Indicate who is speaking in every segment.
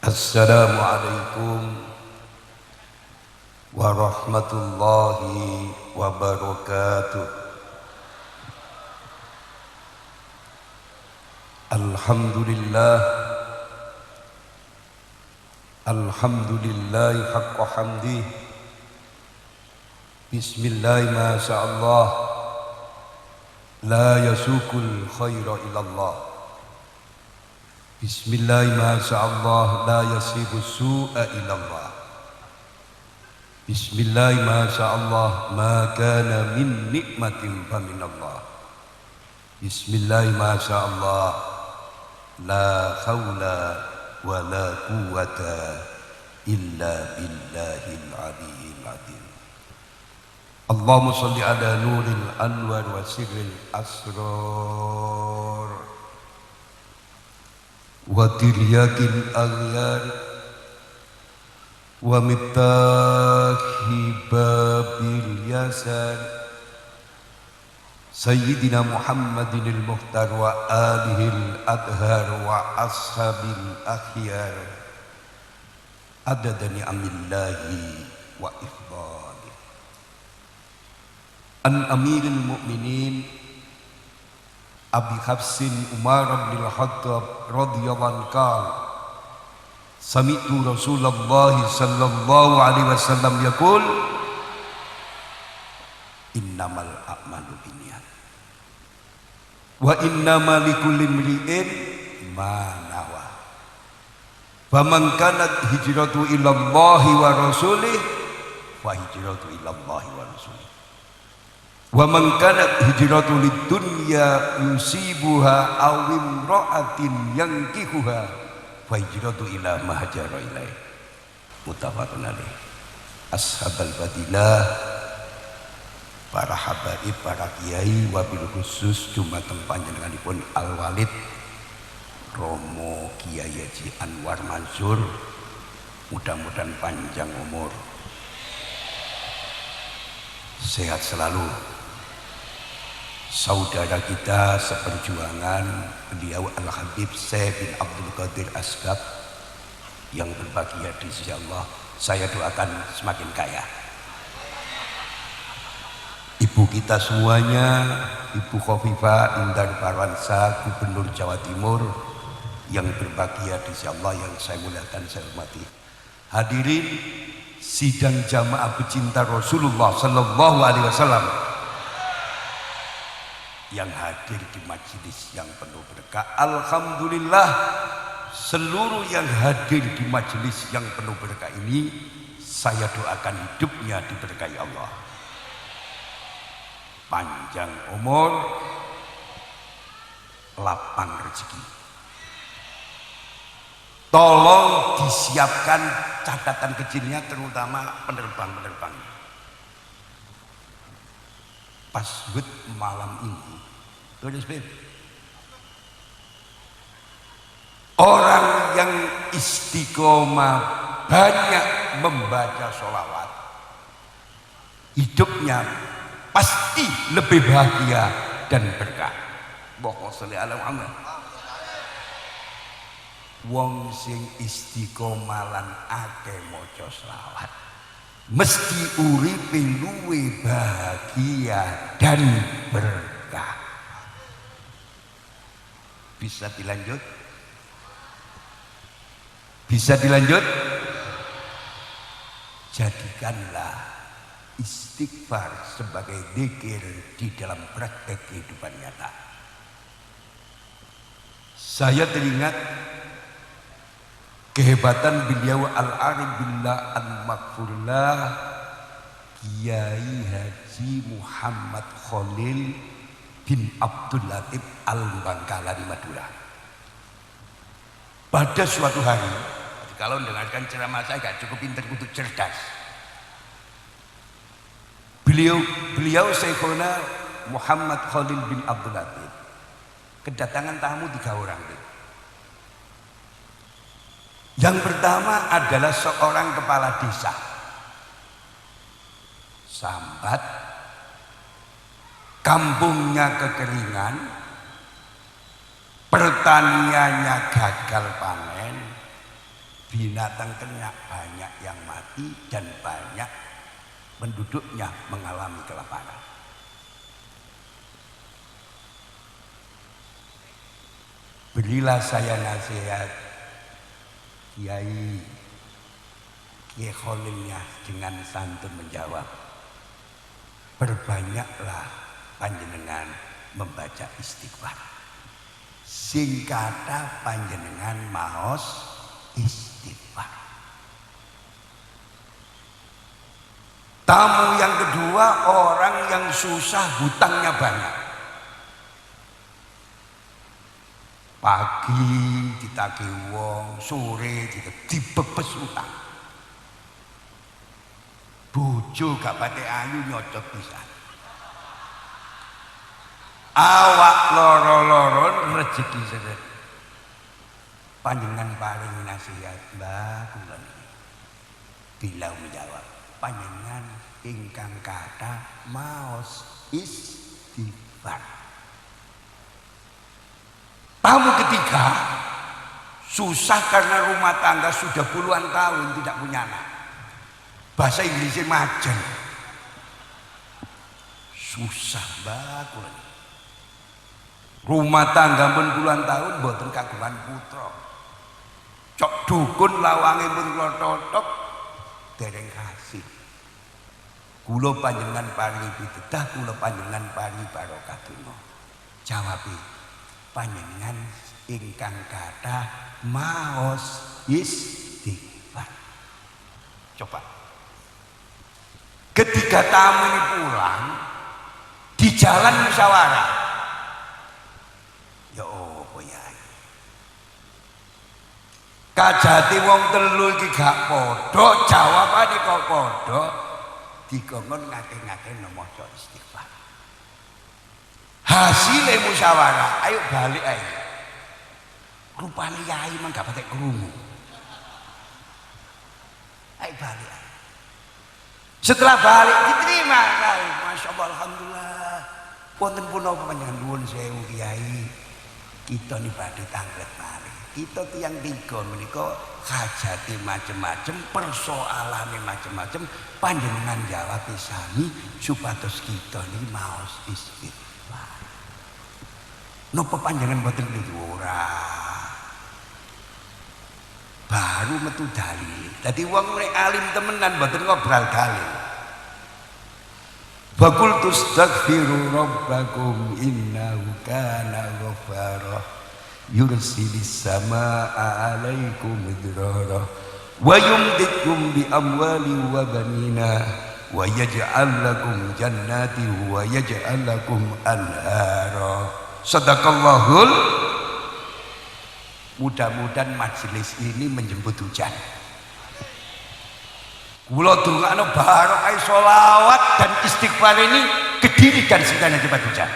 Speaker 1: Assalamualaikum warahmatullahi wabarakatuh. Alhamdulillah, alhamdulillahi haqqa hamdih. Bismillahi ma sya'allah, la yasukul khaira ilallah. Bismillahi ma sya'allah, la yasibu su'a ilallah. Bismillahi ma sya'allah, ma kana min nikmatin faminallah. Bismillahi ma sya'allah, la hawla wa la quwwata illa billahil aliyyil azim. Allahumma shalli ala nuril anwar wa sirril asrar wa tiryakil aghyar wa miftahi babil yasar Sayyidina Muhammadinil Mukhtar wa alihil adhar wa ashabil akhyar adada ni'amillahi wa ifdali. An amiril mu'minin Abi Hafsin Umar bin Khattab radhiyallahu anhu, sami'tu Rasulullah sallallahu alaihi wasallam yaqul, innamal a'malu binniyat wa innamal likulli imri'in ma nawa. Faman kanat hijratu ila Allah wa rasulih fa hijratu ila Allah wa rasulih. Wa man kanat hijratu lidunya yusibuha aw imra'atin yankihuha fa hijratu ila ma hajara ilaih. Muttafaqun alaih. Ashabal fadilah, para habaib, para kiai, wabil khusus dumateng panjenenganipun Al Walid Romo Kiai Haji Anwar Mansur, mudah-mudahan panjang umur, sehat selalu. Saudara kita seperjuangan, beliau Al Habib Syekh bin Abdul Qadir Asgab yang berbahagia di sisi Allah, saya doakan semakin kaya. Ibu kita semuanya, Ibu Khofifah Indar Parawansa, Gubernur Jawa Timur yang berbahagia di sisi Allah, yang saya muliakan, saya hormati. Hadirin sidang jamaah pecinta Rasulullah sallallahu alaihi wasallam yang hadir di majelis yang penuh berkah. Alhamdulillah, seluruh yang hadir di majelis yang penuh berkah ini, saya doakan hidupnya diberkahi Allah, panjang umur, lapang rezeki. Tolong disiapkan catatan kecilnya, terutama penerbang-penerbang. Pas malam ini, tulis Beb, orang yang istiqomah banyak membaca sholawat, hidupnya pasti lebih bahagia dan berkah. Allahumma sholli ala Muhammad. Wong sing istiqomah lan akeh maca sholawat mesti uripe luwe bahagia dan berkah. Bisa dilanjut? Bisa dilanjut? Jadikanlah istighfar sebagai zikir di dalam praktek kehidupan nyata. Saya teringat kehebatan beliau Al-Arif Billah Al-Maghfurlah Kiai Haji Muhammad Khalil bin Abdul Latif Al-Bangkala di Madura. Pada suatu hari, kalau mendengarkan ceramah saya gak cukup pintar, untuk cerdas. Beliau Syekhona Muhammad Khalil bin Abdul Latif kedatangan tamu 3 orang. Yang pertama adalah seorang kepala desa, sambat, kampungnya kekeringan, pertaniannya gagal panen, binatang ternak banyak yang mati dan banyak penduduknya mengalami kelaparan. Berilah saya nasihat Kiai Khalilnya dengan santun menjawab, perbanyaklah panjenengan membaca istighfar. Sing kata panjenengan maos istighfar. Tamu yang kedua, orang yang susah hutangnya banyak. Pagi ditagih wong, sore dibebes utang. Bojo gak pate ayu nyocot pisan. Awak loro-loron rezeki seret. Panjenengan paling nasihat Mbah kula niki. Bila menjawab, panjenengan ingkang kata maos istighfar. Tamu ketiga, susah karena rumah tangga sudah puluhan tahun tidak punya anak. Bahasa Inggrisnya majen. Susah banget. Rumah tangga pun puluhan tahun mboten kagungan putra. Cok dukun lawange pun kula totok dereng kasih. Kula panjenengan paringi pitedah, kula panjenengan paringi barokah donga. Jawabe, panjenengan ingkang kathah maos istighfar. Coba. Ketika tamu ini pulang, di jalan musyawarah. Ya apa ya? Kajati wong telu iki gak padha, jawabane kok padha, dikongkon ngake-ngake maca istighfar. Hasilnya musyawarah, ayo balik ayo. Rupanya yai memang gak patek krungu. Ayo balik ayo. Setelah balik diterima, masya Allah, alhamdulillah. Wonten punapa panjenengan nuwun sewu Kiai. Kita nih badhe tanglet mari. Kita tiyang tiga menika hajate macem-macem, persoalane macem-macem, panjenengan jawab sami supados kita niki maos istighfar. Napa panjenengan mboten ora? Baru metu dalil. Dadi wong nek alim temenan mboten ngobrol dalil. Faqul tastaghfiru rabbakum innahu kana ghafara yursilis samaa'a 'alaikum midrara wa yumditkum bi amwali wa banina wa yaj'al lakum jannati wa yaj'al lakum anhara. Sadaqallahul. Mudah-mudahan majelis ini menjemput hujan. Kula dongakno barokah sholawat dan istighfar ini Kediri dan sekitarnya cepat hujan.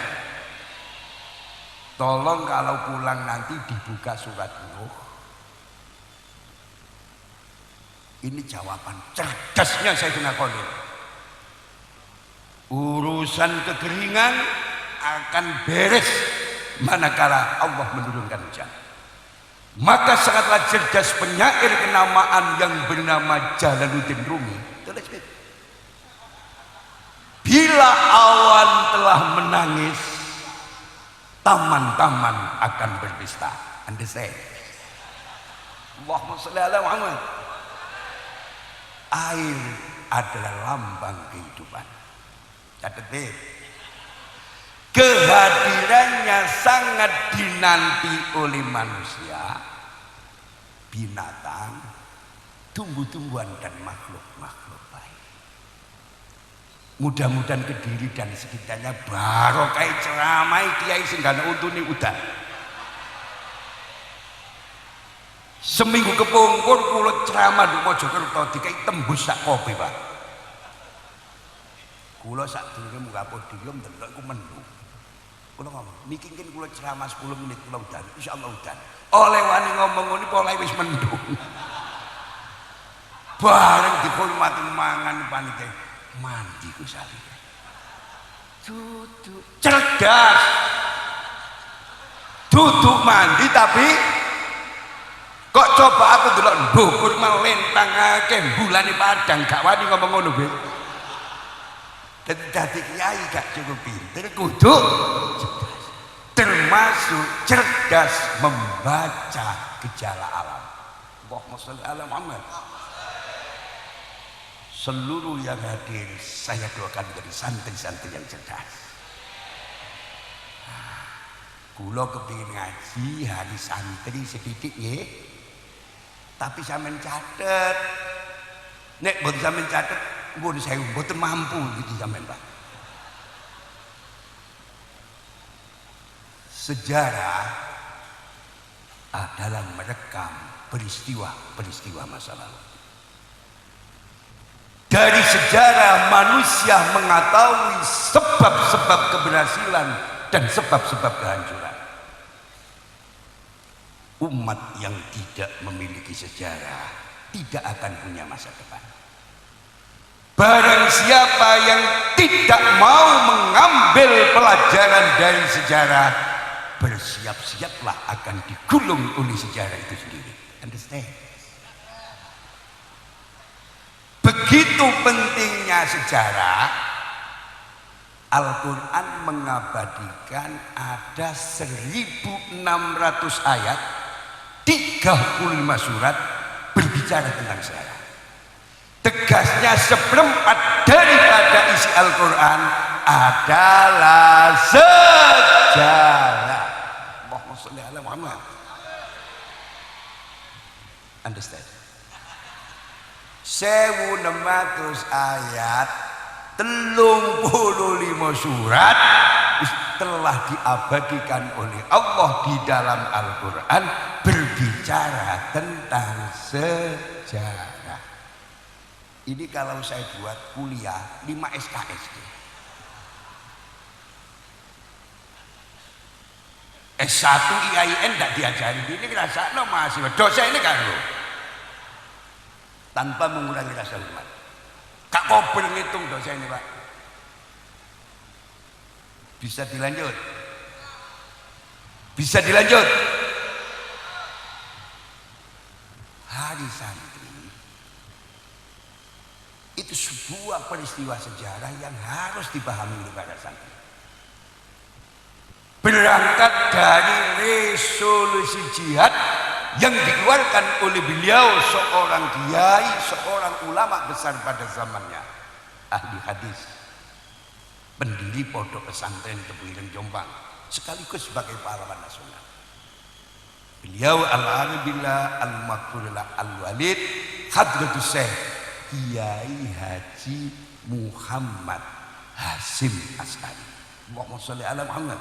Speaker 1: Tolong kalau pulang nanti dibuka surat Nuh. Ini jawaban cerdasnya Sayyidina Khalil. Urusan kekeringan akan beres manakala Allah menurunkan hujan. Maka sangatlah cerdas penyair kenamaan yang bernama Jalaluddin Rumi. Bila awan telah menangis, taman-taman akan berpesta. Anda say, Allahumma sholli ala Muhammad. Air adalah lambang kehidupan. Catat deh. Kehadirannya sangat dinanti oleh manusia, binatang, tumbuh-tumbuhan dan makhluk-makhluk lain. Mudah-mudahan Kediri dan sekitarnya barokah ceramai kiai singgana untune udan. Seminggu kepungkur kula ceramah di Mojokerto dikai tembus sak kopi, Pak. Kula sak durunge munggah podium delok iku menu. Kula ngomong, niki mungkin kula ceramah 10 menit kula udan, insyaallah udan. Oleh wani ngomong ngene pola wis mendung. Bareng dihormati mangan panitia, mandi ku sari. Duduk cerdas. Duduk mandi tapi Kok coba aku delok ndukur melentangake bulane padang gak wani ngomong ngono kowe. Dadi kiai gak cukup pinter kudu cerdas. Termasuk cerdas membaca gejala alam. Allahumma sholli ala Muhammad. Seluruh yang hadir saya doakan menjadi santri-santri yang cerdas. Kula kepingin ngaji hari santri sedikit nggih. Tapi sampean catet. Nek mboten sampean catet, pun saya mboten mampu gitu sampean, Pak. Sejarah adalah merekam peristiwa-peristiwa masa lalu. Dari sejarah manusia mengetahui sebab-sebab keberhasilan dan sebab-sebab kehancuran. Umat yang tidak memiliki sejarah tidak akan punya masa depan. Barang siapa yang tidak mau mengambil pelajaran dari sejarah, bersiap-siaplah akan digulung oleh sejarah itu sendiri. Understand? Begitu pentingnya sejarah, Al-Quran mengabadikan ada 1600 ayat, 35 surat berbicara tentang sejarah. Tegasnya seperempat daripada isi Al-Quran adalah sejarah. Allahumma sholli ala Muhammad. Understand? 1600 ayat, 35 surat telah diabadikan oleh Allah di dalam Al-Quran berbicara tentang sejarah. Ini kalau saya buat kuliah 5 SKS. S1 IAIN tidak diajari, ini rasa no mahasiswa dosa ini kan lo, tanpa mengurangi rasa hormat. Kak Kober ngitung dosa ini Pak. Bisa dilanjut? Bisa dilanjut? Hari santri itu sebuah peristiwa sejarah yang harus dipahami oleh para santri. Berangkat dari resolusi jihad yang dikeluarkan oleh beliau, seorang kiai, seorang ulama besar pada zamannya, ahli hadis, pendiri pondok pesantren Tebuireng Jombang, sekaligus sebagai pahlawan nasional. Beliau al-Arabillah al-Maghfurullah al-Walid Hadratus Syekh Kiai Haji Muhammad Hasim Askari. Allahumma sholli ala Muhammad.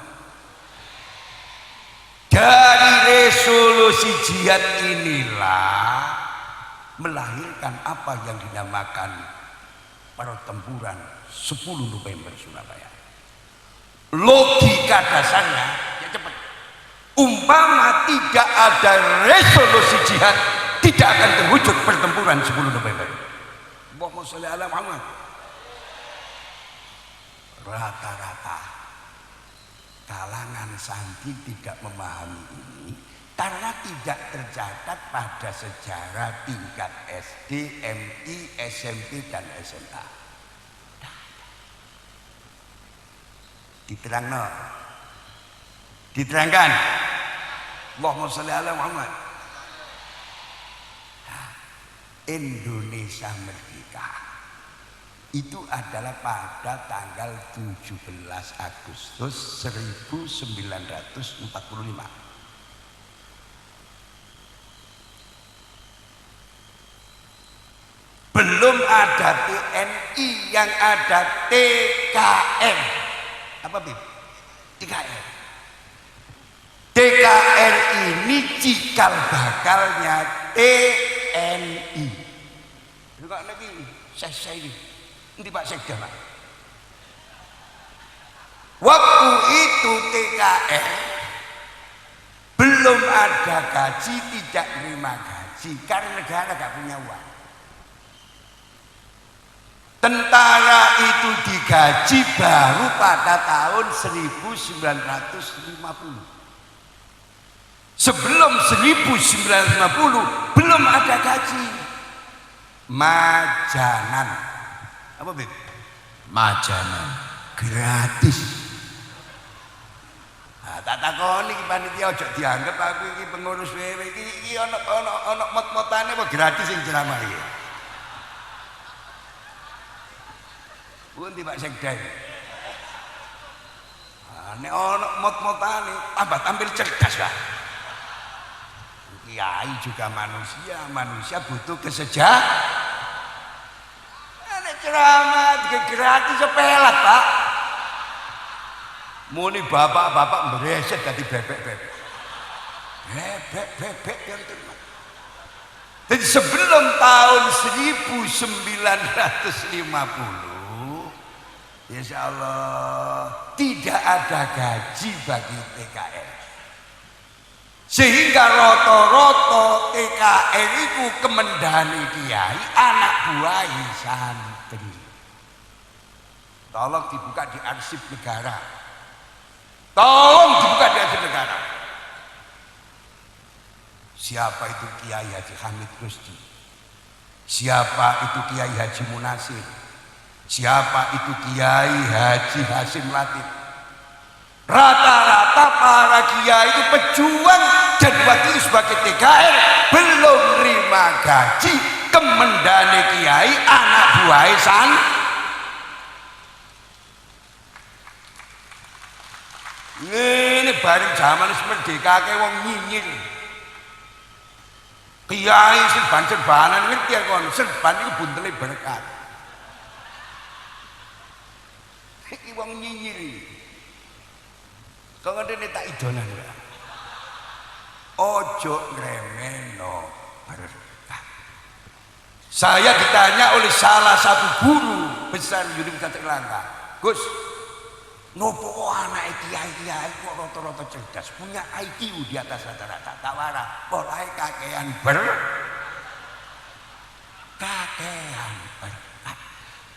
Speaker 1: Dari resolusi jihad inilah melahirkan apa yang dinamakan pertempuran 10 November Surabaya. Logika dasarnya ya cepat. Umpama tidak ada resolusi jihad, tidak akan terwujud pertempuran 10 November. Allahumma sholli ala Muhammad. Rata-rata kalangan santri tidak memahami ini karena tidak tercatat pada sejarah tingkat SD, MI, SMP dan SMA. Diterangkan. Allahumma sholli ala Muhammad. Indonesia merdeka itu adalah pada tanggal 17 Agustus 1945. Belum ada TNI, yang ada TKR. Apa Bib? TKR. TKR ini cikal bakalnya TNI. Enggak lagi saya ini. Ini Pak Sekda Pak. Waktu itu TKR belum ada gaji, tidak terima gaji karena negara gak punya uang. Tentara itu digaji baru pada tahun 1950. Sebelum 1950 belum ada gaji. Majanan. Apa, Bib?
Speaker 2: Majanan.
Speaker 1: Gratis. Nah, tak takoni iki panitia aja dianggap aku iki pengurus WW iki ana mot-motane apa gratis sing ceramah iki. Pundi Pak Sekda. Nek ana mot-motane tambah tampil cerdas lah. Kiai juga manusia butuh kesejahteraan. Nek ceramah gratis sepelat, Pak. Muni bapak-bapak bereset dadi bebek-bebek. Bebek-bebek yang terima. Jadi sebelum tahun 1950, insya Allah tidak ada gaji bagi TKR. Sehingga roto-roto TKR itu kemendani kiai, anak buah santri. Tolong dibuka di arsip negara. Tolong dibuka di arsip negara. Siapa itu Kiai Haji Hamid Rusdi? Siapa itu Kiai Haji Munasir? Siapa itu Kiai Haji Hasim Latif? Rata-rata para kiai itu pejuang dan waktu itu sebagai TKR belum terima gaji, kemendane kiai anak buah ini bareng zaman merdeka ke wong nyinyir. Kiai serban-serbanan ngerti ya kon, serban itu buntele berkat. Iki wong nyinyir. Kok ngene tak idolan ya. Ojo ngremeno berkat. Saya ditanya oleh salah satu guru besar Universitas Erlangga, Gus, nopo anak kiai-kiai kok rata-rata cerdas, punya IQ di atas rata-rata, tak warah, polahe kakean berkat.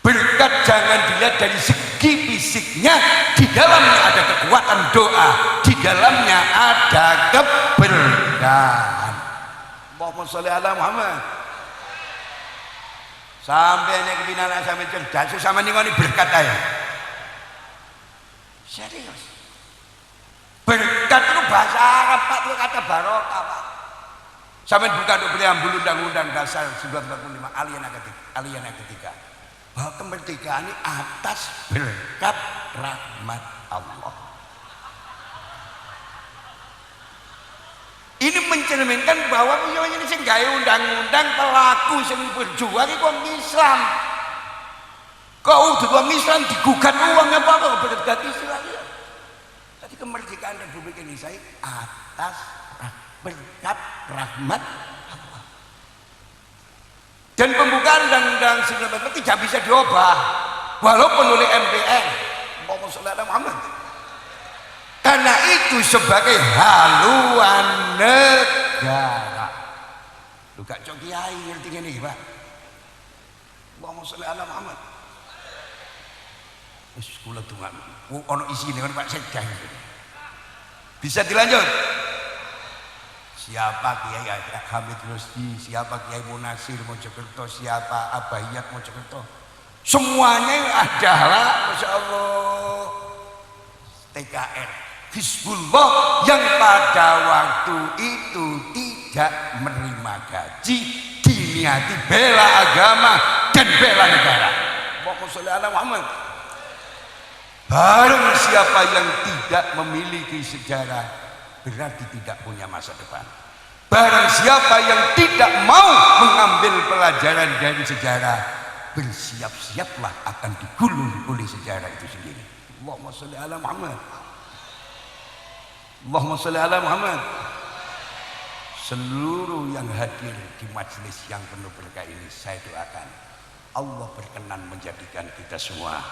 Speaker 1: Berkat jangan dilihat dari segi fisiknya, di dalamnya ada kekuatan doa, di dalamnya ada keberkahan. Allahumma sholli ala Muhammad. Sampai nek kepinanan sampai cerdas, sama ningoni berkat aja. Serius. Berkat itu bahasa Arab, Pak, itu kata barokah, Pak. Sampai bukan untuk preambul undang-undang dasar 1945 alinea ketiga. Bahwa kemerdekaan ini atas berkat rahmat Allah. Ini mencerminkan bahwa ini sing gawe undang-undang pelaku sing berjuang itu orang Islam. Kau udah orang Islam digugat uangnya apa berkat Islam ya. Jadi kemerdekaan Republik Indonesia atas berkat rahmat Allah. Dan pembukaan undang-undang 1945 tidak bisa diubah walaupun oleh MPR. Allahumma sholli ala Muhammad. Karena itu sebagai haluan negara. Lu gak cok kiai ngerti ngene iki, Pak. Allahumma sholli ala Muhammad. Wis kula dongan. Ono isine kan Pak Sekda. Bisa dilanjut. Siapa Kiai Hamid Rusdi, siapa Kiai Munasir Mojokerto, siapa Abayat Mojokerto, semuanya adalah Masya Allah TKR Hizbullah yang pada waktu itu tidak menerima gaji, diniati bela agama dan bela negara. Allahumma sholli ala Muhammad. Barang siapa yang tidak memiliki sejarah berarti tidak punya masa depan. Barang siapa yang tidak mau mengambil pelajaran dari sejarah, bersiap-siaplah akan digulung oleh sejarah itu sendiri. Allahumma sholli ala Muhammad. Allahumma sholli ala Muhammad. Seluruh yang hadir di majelis yang penuh berkah ini saya doakan Allah berkenan menjadikan kita semua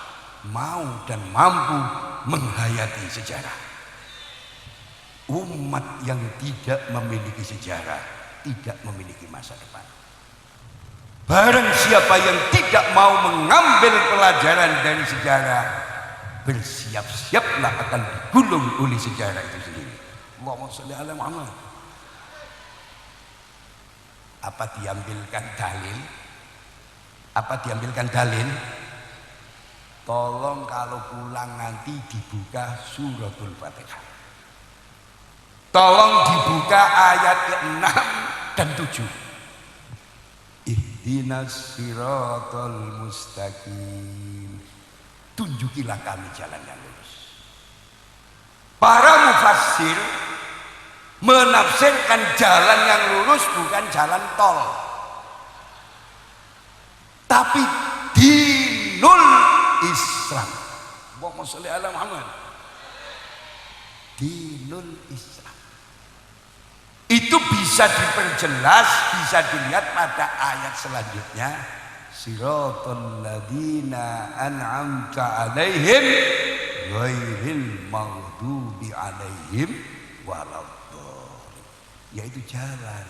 Speaker 1: mau dan mampu menghayati sejarah. Umat yang tidak memiliki sejarah tidak memiliki masa depan. Barang siapa yang tidak mau mengambil pelajaran dari sejarah, bersiap-siaplah akan digulung oleh sejarah itu sendiri. Allahumma sholli ala Muhammad. Apa diambilkan dalil? Apa diambilkan dalil? Tolong kalau pulang nanti dibuka suratul Fatihah. Tolong dibuka ayat 6 dan 7. Ihdinas siratal mustaqim. Tunjukilah kami jalan yang lurus. Para mufassir menafsirkan jalan yang lurus bukan jalan tol, tapi dinul Islam. Allahumma sholli ala Muhammad. Dinul Islam. Itu bisa diperjelas, bisa dilihat pada ayat selanjutnya. Siratal ladzina an'amta 'alaihim ghairil maghdubi 'alaihim waladdallin. Yaitu jalan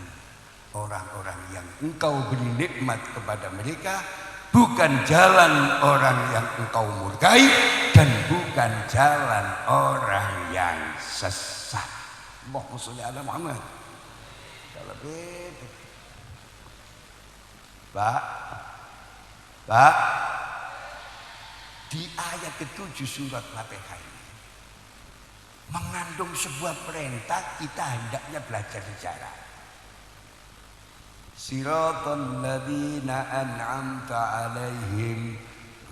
Speaker 1: orang-orang yang engkau beri nikmat kepada mereka, bukan jalan orang yang engkau murkai, dan bukan jalan orang yang sesat. Allahumma sholli ala Muhammad. Kalau beda. Pak, di ayat ke-7 surat Fatihah ini mengandung sebuah perintah kita hendaknya belajar sejarah. Siratal ladzina an'amta 'alaihim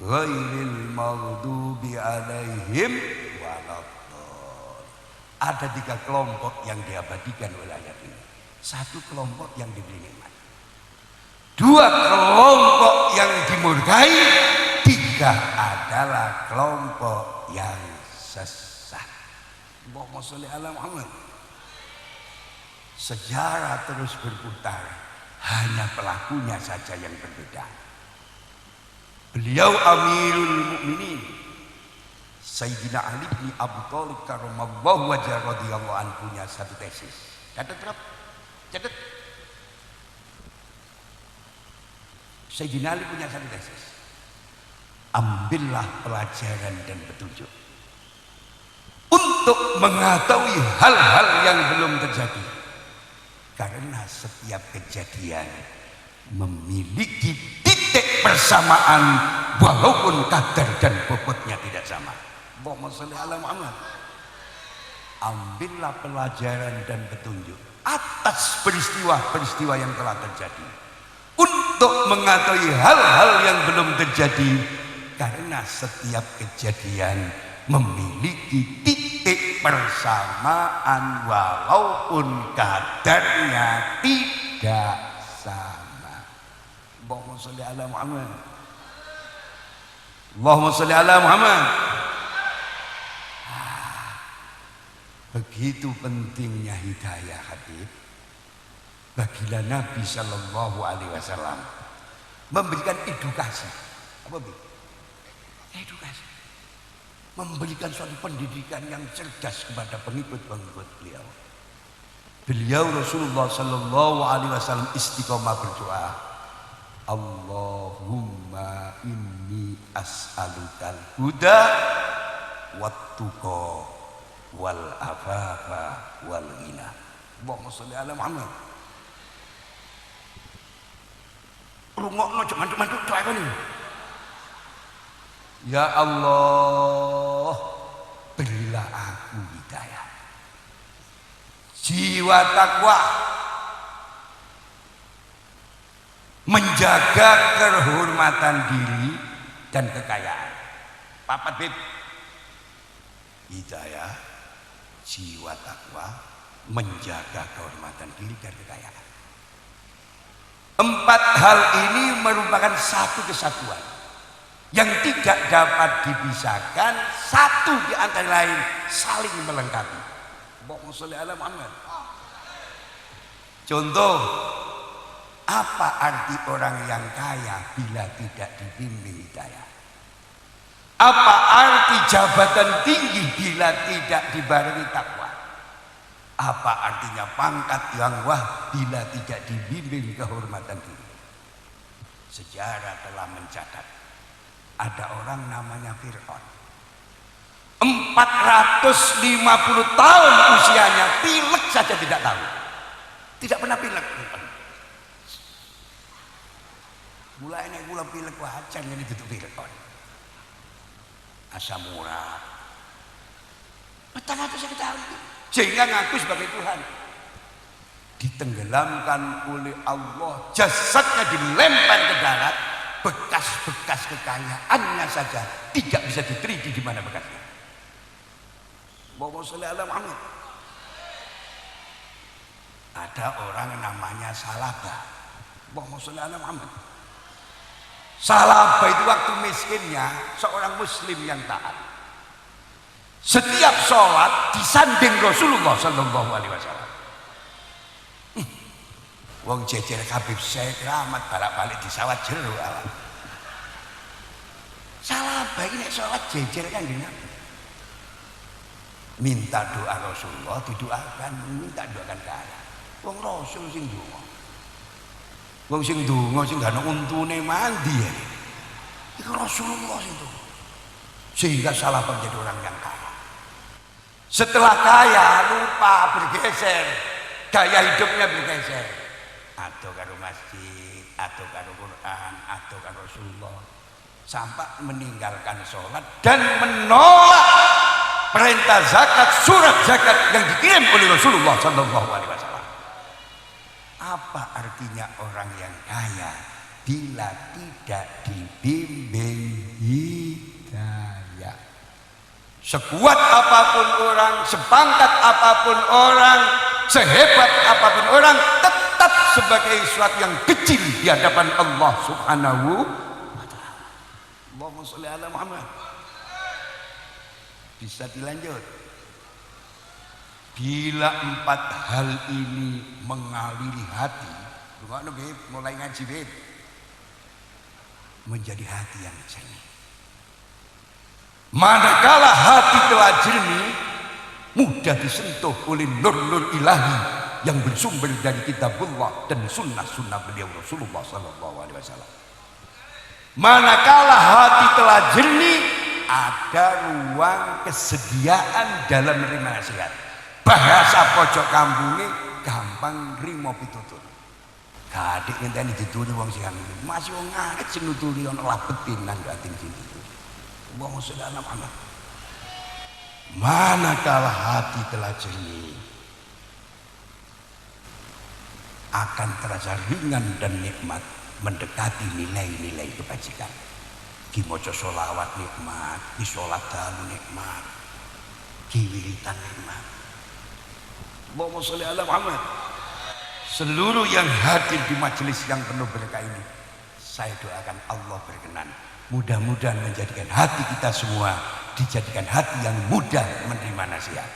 Speaker 1: ghairil maghdubi alaihim waladdallin. Ada 3 kelompok yang diabadikan oleh ayat ini. 1 kelompok yang diberi nikmat, 2 kelompok yang dimurkai, 3 adalah kelompok yang sesat. Allahumma sholli ala Muhammad. Sejarah terus berputar, hanya pelakunya saja yang berbeda. Beliau Amirul Mukminin Sayyidina Ali bin Abi Thalib karramallahu wajhahu radhiyallahu anhu punya satu tesis. Catat berapa? Catat. Sayyidina Ali punya satu tesis. Ambillah pelajaran dan petunjuk untuk mengetahui hal-hal yang belum terjadi. Karena setiap kejadian memiliki titik persamaan walaupun kadar dan bobotnya tidak sama. Allahumma sholli ala Muhammad. Ambillah pelajaran dan petunjuk atas peristiwa-peristiwa yang telah terjadi untuk mengetahui hal-hal yang belum terjadi, karena setiap kejadian memiliki titik persamaan walaupun kadarnya tidak sama. Allahumma sholli ala Muhammad. Allahumma sholli ala Muhammad. Begitu pentingnya hidayah Habib. Bagilah Nabi Shallallahu Alaihi Wasallam memberikan edukasi. Apa Bu? Edukasi. Memberikan suatu pendidikan yang cerdas kepada pengikut-pengikut beliau. Beliau Rasulullah Shallallahu Alaihi Wasallam istiqomah berdoa, Allahumma inni as'alukal huda wat tuqa wal afafa wal ghina. Allahumma sholli ala Muhammad. Rungokno cuman doa ini. Ya Allah, berilah aku hidayah, jiwa takwa, menjaga kehormatan diri dan kekayaan. Papat Bib. Hidayah, jiwa takwa, menjaga kehormatan diri dan kekayaan. 4 hal ini merupakan satu kesatuan yang tidak dapat dipisahkan, satu di antara lain saling melengkapi. Allahumma sholli ala Muhammad. Contoh, apa arti orang yang kaya bila tidak dibimbing hidayah? Apa arti jabatan tinggi bila tidak dibarengi takwa? Apa artinya pangkat yang wah bila tidak dibimbing kehormatan diri? Sejarah telah mencatat ada orang namanya Fir'aun, 450 tahun usianya, pilek saja tidak tahu, tidak pernah pilek. Mulai nek kula pilek wajan ngene duduk pilek kon. Asam urat. 450 tahun. Sehingga ngaku sebagai Tuhan. Ditenggelamkan oleh Allah, jasadnya dilempar ke darat, bekas-bekas kekayaannya saja tidak bisa diteliti di mana bekasnya. Allahumma sholli ala Muhammad. Ada orang namanya Salabah. Allahumma sholli ala Muhammad. Salabah itu waktu miskinnya seorang muslim yang taat. Setiap sholat disanding Rasulullah Sallallahu Alaihi Wasallam. Wong jejer Habib Syekh Rahmat balak-balik di sawat jero awak. Salabah ini sholat jejer kan gini. Minta doa Rasulullah didoakan, minta doakan ke Allah. Wong Rasul sing donga. Wong sing donga sing gak ono untune mandi ya. Iku Rasulullah itu. Sehingga Salabah menjadi orang yang kaya. Setelah kaya lupa bergeser, gaya hidupnya bergeser. Atau karo masjid, atau karo Quran, atau karo Rasulullah, sampai meninggalkan sholat dan menolak perintah zakat, surat zakat yang dikirim oleh Rasulullah Sallallahu Alaihi Wasallam. Apa artinya orang yang kaya bila tidak dibimbing hidayah? Sekuat apapun orang, sepangkat apapun orang, sehebat apapun orang, tetap sebagai sesuatu yang kecil di hadapan Allah Subhanahu wa taala. Allahumma sholli ala Muhammad. Bisa dilanjut. Bila 4 hal ini mengaliri hati, ngono nggih, mulai ngaji nggih. Menjadi hati yang jernih. Manakala hati telah jernih, mudah disentuh oleh nur-nur ilahi yang bersumber dari kitabullah dan sunnah-sunnah beliau Rasulullah Sallallahu Alaihi Wasallam. Manakala hati telah jernih, ada ruang kesediaan dalam menerima nasihat. Bahasa pojok kampungnya gampang rimo pitutur. Kadek ngenteni dituri wong sing masih wong ngaret sing nuturi ana labetin nang gating sini. Allahumma sholli ala Muhammad. Manakala hati telah jernih, akan terasa ringan dan nikmat mendekati nilai-nilai kebajikan. Ki maca sholawat nikmat, ki sholat dalu nikmat, ki wiritan nikmat. Allahumma sholli ala Muhammad. Seluruh yang hadir di majelis yang penuh berkah ini, saya doakan Allah berkenan, mudah-mudahan menjadikan hati kita semua dijadikan hati yang mudah menerima nasihat.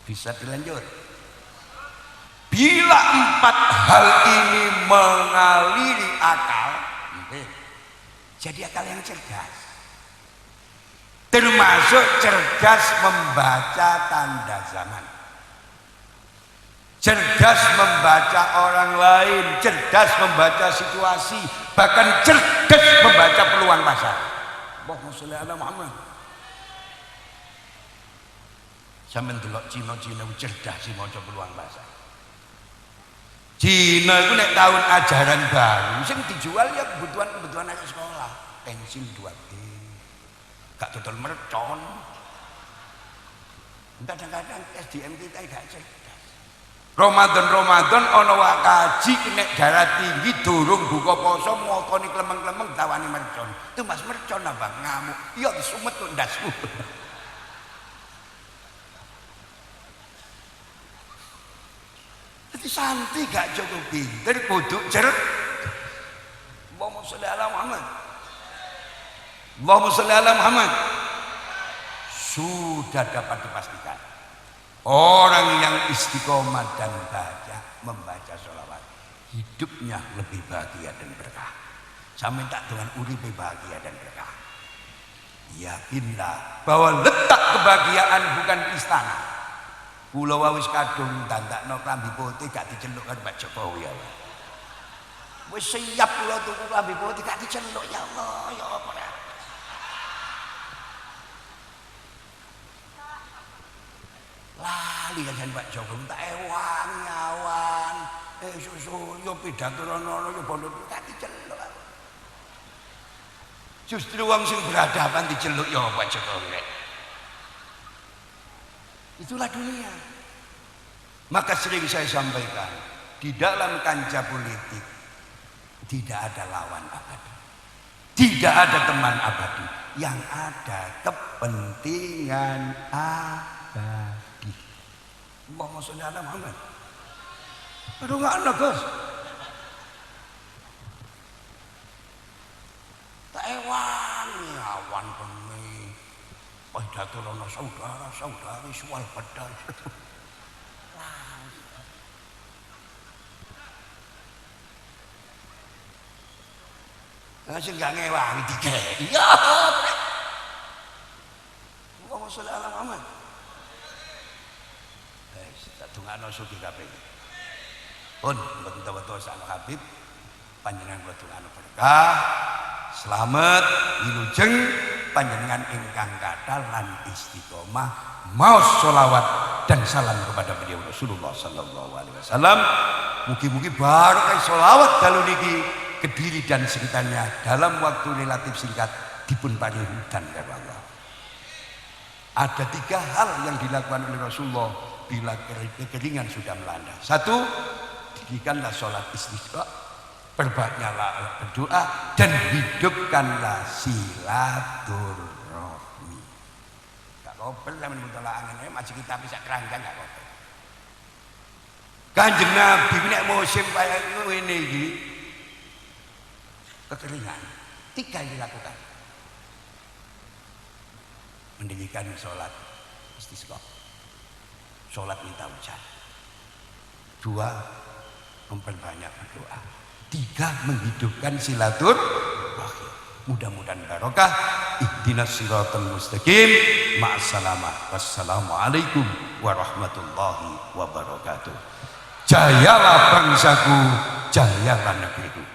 Speaker 1: Bisa dilanjut. Bila 4 hal ini mengaliri akal, jadi akal yang cerdas, termasuk cerdas membaca tanda zaman, cerdas membaca orang lain, cerdas membaca situasi, bahkan cerdas membaca peluang pasar. Allahumma sholli ala Muhammad. Sampeyan delok Cina-Cina cerdas sih maca peluang pasar. Cina itu nek tahun ajaran baru sing dijual ya kebutuhan anak sekolah, pensil 2D, gak total mercon. Kadang-kadang SDM kita gak cerdas. Ramadan ana wak kaji nek darah tinggi durung buka poso ngokoni klemeng-klemeng tawani mercon. Itu Mas mercon abang ngamuk. Ya disumet kok ndasmu. Jadi santai gak cukup pinter kudu cerdas. Allahumma sholli ala Muhammad. Allahumma sholli ala Muhammad. Sudah dapat dipastikan orang yang istiqomah dan membaca sholawat, hidupnya lebih bahagia dan berkah. Sampai tak dengan uripe bahagia dan berkah. Yakinlah bahwa letak kebahagiaan bukan di istana. Kula wis kadung dandakno klambi putih gak diceluk kan Pak Jokowi ya. Wis siap kula tuku klambi putih gak diceluk ya Allah ya apa ya. Lali kan Pak Jokowi tak ewan nyawan susu yo pidato rono yo bondo tak diceluk. Justru wong sing beradaban diceluk yo Pak Jokowi. Itulah dunia. Maka sering saya sampaikan, di dalam kancah politik tidak ada lawan abadi, tidak ada teman abadi, yang ada kepentingan abadi. Allahumma sholli ala Muhammad. Aduh nggak ada Gus. Tak ewan awan bengi. Pidato rono saudara-saudari sual pedal. Langsung gak ngewangi dikei. Ya. Allahumma sholli ala Muhammad. Tak dungakno sugih kabeh. Pun mboten tawa-tawa sak Habib panjenengan kula dungakno berkah, slamet, wilujeng panjenengan ingkang kathah lan istiqomah maos sholawat dan salam kepada beliau Rasulullah sallallahu alaihi wasallam. Mugi-mugi barokah sholawat dalu niki Kediri dan sekitarnya dalam waktu relatif singkat dipun paringi hudan karo Allah. Ada 3 hal yang dilakukan oleh Rasulullah bila kekeringan sudah melanda. 1, dirikanlah sholat istisqa, perbanyaklah berdoa dan hidupkanlah silaturahmi. Gak kopel sampeyan mutolak angin masih kita bisa kerangkang gak kopel. Kanjeng Nabi nek musim kaya ngene iki kekeringan 3 yang dilakukan. Mendirikan sholat istisqa, sholat minta hujan. 2, memperbanyak berdoa. 3, menghidupkan silaturahmi. Mudah-mudahan barokah. Ihdinas siratal mustaqim. Ma'assalamah. Wassalamualaikum warahmatullahi wabarakatuh. Jayalah bangsaku, jayalah negeriku.